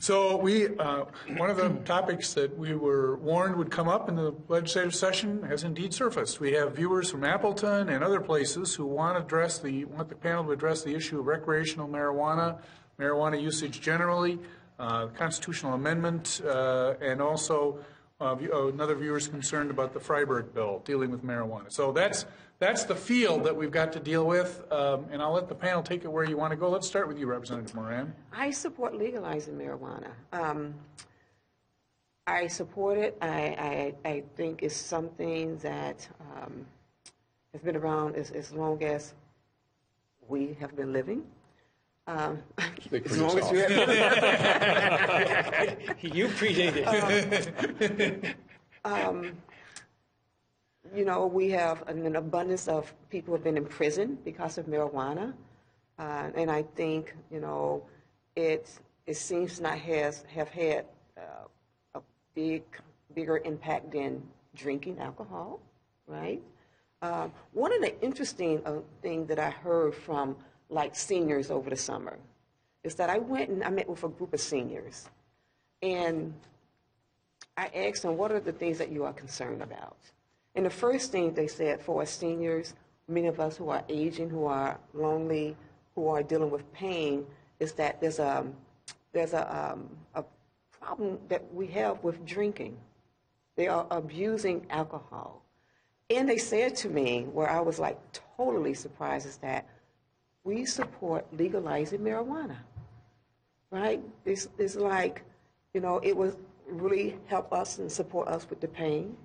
So one of the topics that we were warned would come up in the legislative session has indeed surfaced. We have viewers from Appleton and other places who want the panel to address the issue of recreational marijuana, marijuana usage generally, constitutional amendment, and also another viewer is concerned about the Freiberg bill dealing with marijuana. So that's the field that we've got to deal with, and I'll let the panel take it where you want to go. Let's start with you, Representative Moran. I support legalizing marijuana. I support it. I think it's something that has been around as long as we have been living. As long as you have you predated. You know, we have an abundance of people who have been in prison because of marijuana, and I think, you know, it seems to not have had a bigger impact than drinking alcohol, right? One of the interesting things that I heard from like seniors over the summer is that I went and I met with a group of seniors, and I asked them, what are the things that you are concerned about? And the first thing they said for us seniors, many of us who are aging, who are lonely, who are dealing with pain, is that there's a problem that we have with drinking. They are abusing alcohol. And they said to me, where I was like totally surprised, is that we support legalizing marijuana, right? It's like, you know, it would really help us and support us with the pain.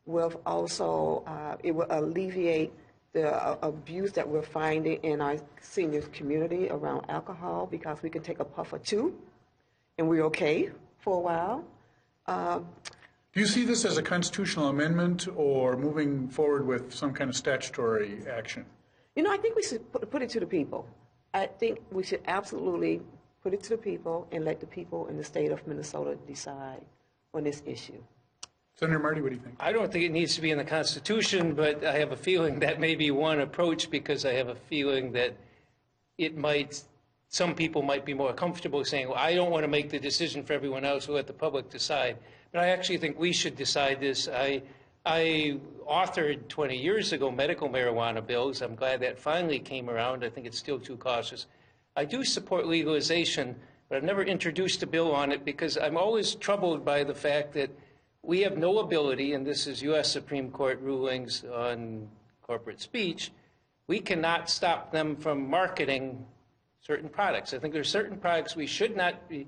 Will also, it will alleviate the abuse that we're finding in our seniors community around alcohol, because we can take a puff or two and we're okay for a while. Do you see this as a constitutional amendment or moving forward with some kind of statutory action? You know, I think we should put it to the people. I think we should absolutely put it to the people and let the people in the state of Minnesota decide on this issue. Senator Marty, what do you think? I don't think it needs to be in the Constitution, but I have a feeling that may be one approach, because I have a feeling that some people might be more comfortable saying, well, I don't want to make the decision for everyone else, we'll let the public decide. But I actually think we should decide this. I authored 20 years ago medical marijuana bills. I'm glad that finally came around. I think it's still too cautious. I do support legalization, but I've never introduced a bill on it, because I'm always troubled by the fact that we have no ability, and this is U.S. Supreme Court rulings on corporate speech, we cannot stop them from marketing certain products. I think there are certain products we should not be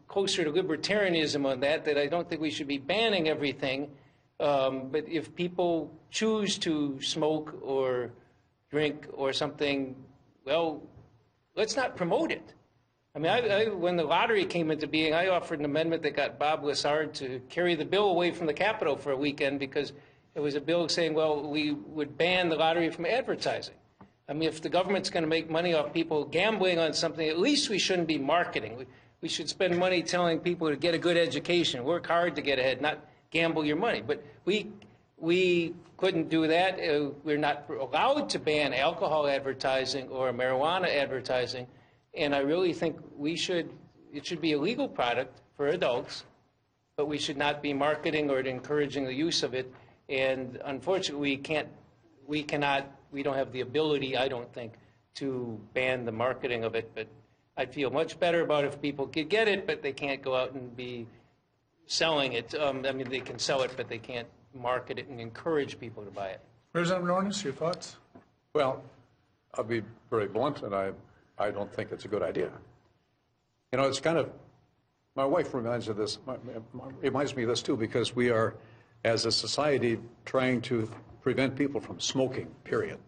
closer to libertarianism on that I don't think we should be banning everything. But if people choose to smoke or drink or something, well, let's not promote it. I mean, when the lottery came into being, I offered an amendment that got Bob Lassard to carry the bill away from the Capitol for a weekend, because it was a bill saying, well, we would ban the lottery from advertising. I mean, if the government's going to make money off people gambling on something, at least we shouldn't be marketing. We should spend money telling people to get a good education, work hard to get ahead, not gamble your money. But we couldn't do that. We're not allowed to ban alcohol advertising or marijuana advertising. And I really think it should be a legal product for adults, but we should not be marketing or encouraging the use of it. And unfortunately, we don't have the ability, I don't think, to ban the marketing of it. But I'd feel much better about if people could get it, but they can't go out and be selling it. I mean, they can sell it, but they can't market it and encourage people to buy it. Representative Nornis, your thoughts? Well, I'll be very blunt, and I don't think it's a good idea. You know, it's kind of, my wife reminds me of this too, because we are, as a society, trying to prevent people from smoking, period.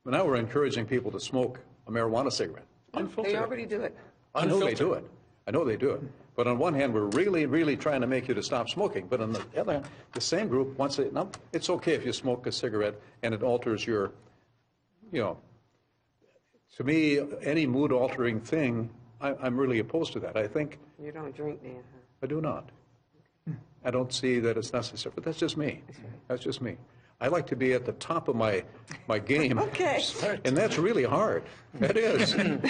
But now we're encouraging people to smoke a marijuana cigarette. Unfiltered. They already do it. I know they do it. I know they do it. But on one hand, we're really, really trying to make you to stop smoking. But on the other hand, the same group wants to, no, it's okay if you smoke a cigarette and it alters your, you know, to me, any mood-altering thing, I'm really opposed to that. I think... You don't drink then, huh? I do not. I don't see that it's necessary, but that's just me. That's just me. I like to be at the top of my game. Okay. And that's really hard. That is. And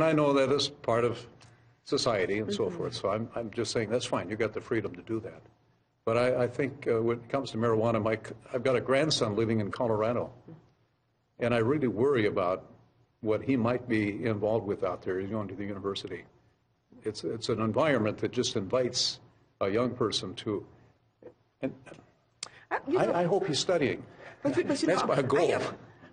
I know that is part of society and so forth. So I'm just saying that's fine. You've got the freedom to do that. But I think when it comes to marijuana, I've got a grandson living in Colorado, and I really worry about what he might be involved with out there. He's going to the university. It's an environment that just invites a young person to. And I hope he's studying. But That's my goal.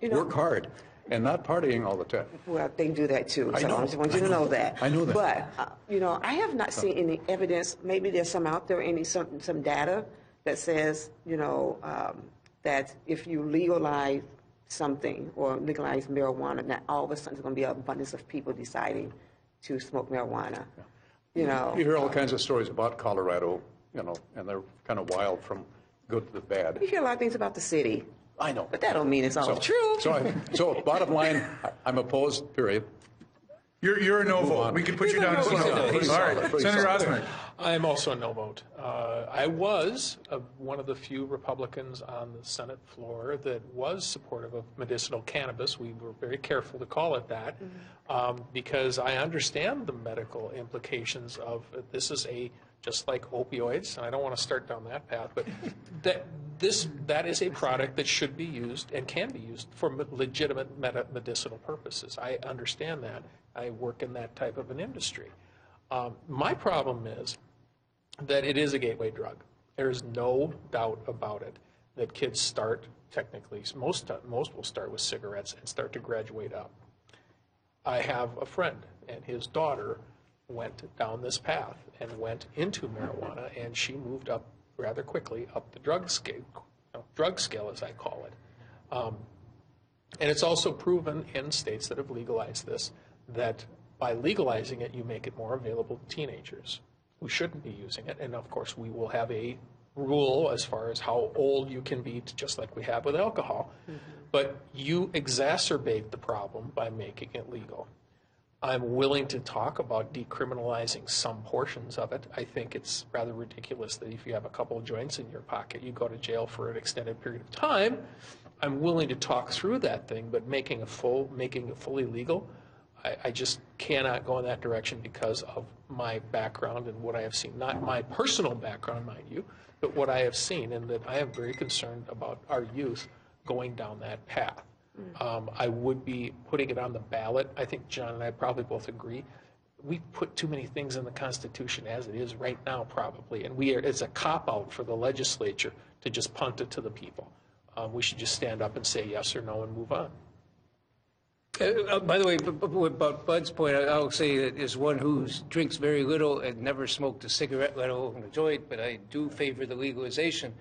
Work hard and not partying all the time. Well, they do that too, so know. I just want you to know that. I know that. But, I have not seen any evidence, maybe there's some out there, some data that says, that if you legalize something or legalize marijuana, that all of a sudden there's going to be an abundance of people deciding to smoke marijuana. You hear all kinds of stories about Colorado, and they're kind of wild from good to bad. You hear a lot of things about the city. I know. But that don't mean it's all true. So bottom line, I'm opposed, period. You're a no vote. We can put you down as a no vote. All right, Senator Osmek. I'm also a no vote. I was one of the few Republicans on the Senate floor that was supportive of medicinal cannabis. We were very careful to call it that because I understand the medical implications of this is just like opioids, and I don't want to start down that path, but that is a product that should be used and can be used for legitimate medicinal purposes. I understand that. I work in that type of an industry. My problem is that it is a gateway drug. There is no doubt about it that kids start, technically, most will start with cigarettes and start to graduate up. I have a friend, and his daughter went down this path and went into marijuana, and she moved up rather quickly up the drug scale, as I call it. And it's also proven in states that have legalized this that by legalizing it, you make it more available to teenagers who shouldn't be using it. And of course, we will have a rule as far as how old you can be, just like we have with alcohol. Mm-hmm. But you exacerbate the problem by making it legal. I'm willing to talk about decriminalizing some portions of it. I think it's rather ridiculous that if you have a couple of joints in your pocket, you go to jail for an extended period of time. I'm willing to talk through that thing, but making it fully legal, I just cannot go in that direction because of my background and what I have seen. Not my personal background, mind you, but what I have seen, and that I am very concerned about our youth going down that path. I would be putting it on the ballot. I think John and I probably both agree. We put too many things in the Constitution as it is right now, probably, and it's a cop-out for the legislature to just punt it to the people. We should just stand up and say yes or no and move on. By the way, about Bud's point, I'll say that as one who drinks very little and never smoked a cigarette, let alone a joint, but I do favor the legalization.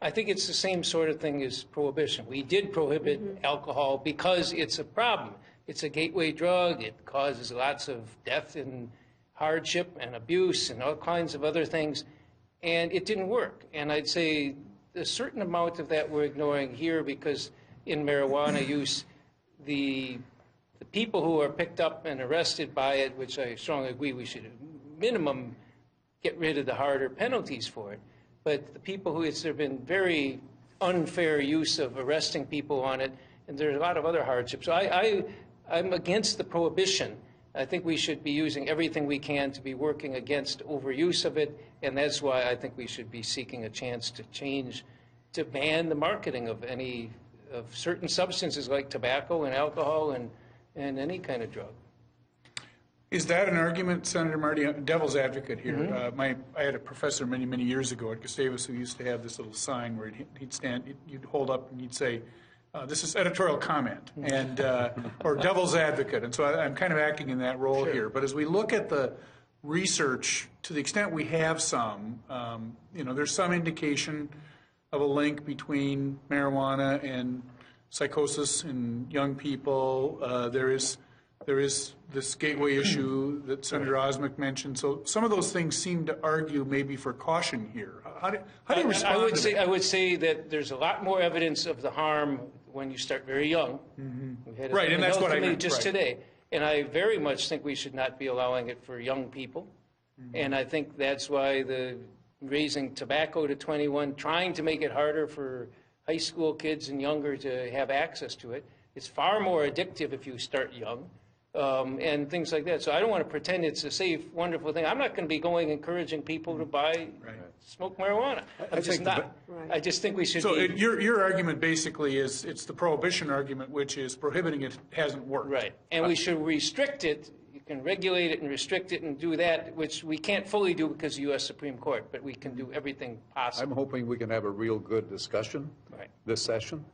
I think it's the same sort of thing as prohibition. We did prohibit alcohol because it's a problem. It's a gateway drug. It causes lots of death and hardship and abuse and all kinds of other things, and it didn't work. And I'd say a certain amount of that we're ignoring here because in marijuana use, the people who are picked up and arrested by it, which I strongly agree we should minimum get rid of the harder penalties for it. But the people there have been very unfair use of arresting people on it, and there's a lot of other hardships. So I'm against the prohibition. I think we should be using everything we can to be working against overuse of it, and that's why I think we should be seeking a chance to ban the marketing of certain substances like tobacco and alcohol and any kind of drug. Is that an argument, Senator Marty? Devil's advocate here. I had a professor many, many years ago at Gustavus who used to have this little sign where you'd hold up and he'd say, this is editorial comment, and or devil's advocate. And so I'm kind of acting in that role here. But as we look at the research, to the extent we have some, there's some indication of a link between marijuana and psychosis in young people. There is this gateway issue that Senator Osmek mentioned. So some of those things seem to argue maybe for caution here. How do you respond to that? I would say that there's a lot more evidence of the harm when you start very young. Mm-hmm. Right, and that's what I meant. Just today. And I very much think we should not be allowing it for young people. Mm-hmm. And I think that's why the raising tobacco to 21, trying to make it harder for high school kids and younger to have access to it. It's far more addictive if you start young, and things like that. So I don't want to pretend it's a safe, wonderful thing. I'm not going to be going encouraging people to smoke marijuana. I'm just not. I just think we should So be. your argument basically is, it's the prohibition argument, which is prohibiting it hasn't worked. Right. And we should restrict it. You can regulate it and restrict it and do that, which we can't fully do because of the U.S. Supreme Court, but we can do everything possible. I'm hoping we can have a real good discussion Right. this session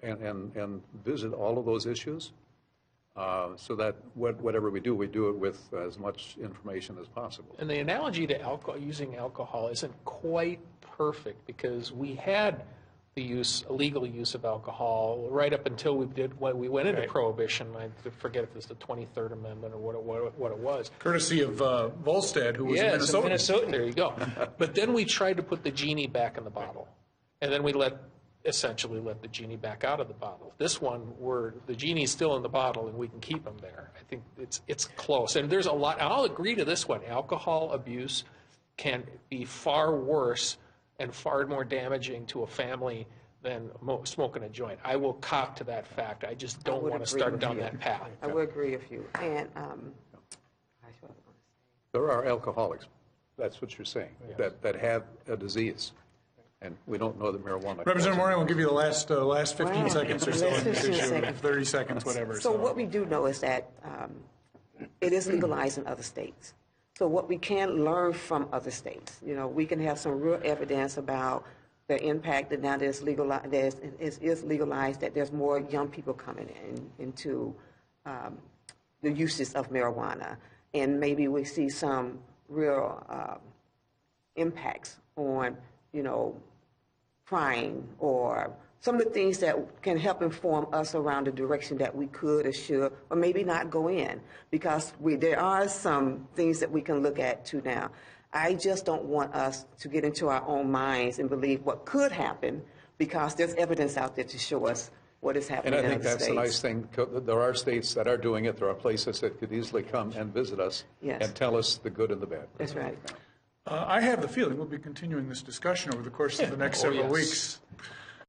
and visit all of those issues so that whatever we do it with as much information as possible. And the analogy to alcohol, using alcohol isn't quite perfect because we had the illegal use of alcohol right up until when we went into prohibition. I forget if it was the 23rd Amendment or what it was. Courtesy of Volstead, who was in Yes, Minnesota. There you go. But then we tried to put the genie back in the bottle, and then we essentially let the genie back out of the bottle. This one, the genie's still in the bottle, and we can keep him there. I think it's close, and there's a lot. I'll agree to this one. Alcohol abuse can be far worse and far more damaging to a family than smoking a joint. I will cop to that fact. I just don't want to start down that path. I would agree with you. And, There are alcoholics, that's what you're saying, that have a disease, and we don't know that marijuana. Representative Moran will give you the last 15 Wow. seconds or so. Last on this 15 issue, seconds. 30 seconds, whatever. So what we do know is that it is legalized in other states. So what we can learn from other states, we can have some real evidence about the impact that now there's legalized, is legalized, that there's more young people coming into the uses of marijuana, and maybe we see some real impacts on, crime or some of the things that can help inform us around the direction that we could or should, or maybe not go in, because there are some things that we can look at too now. I just don't want us to get into our own minds and believe what could happen, because there's evidence out there to show us what is happening And I in think other that's states. the nice thing. There are states that are doing it. There are places that could easily come and visit us Yes. and tell us the good and the bad. That's right. I have the feeling we'll be continuing this discussion over the course of the next several yes. weeks.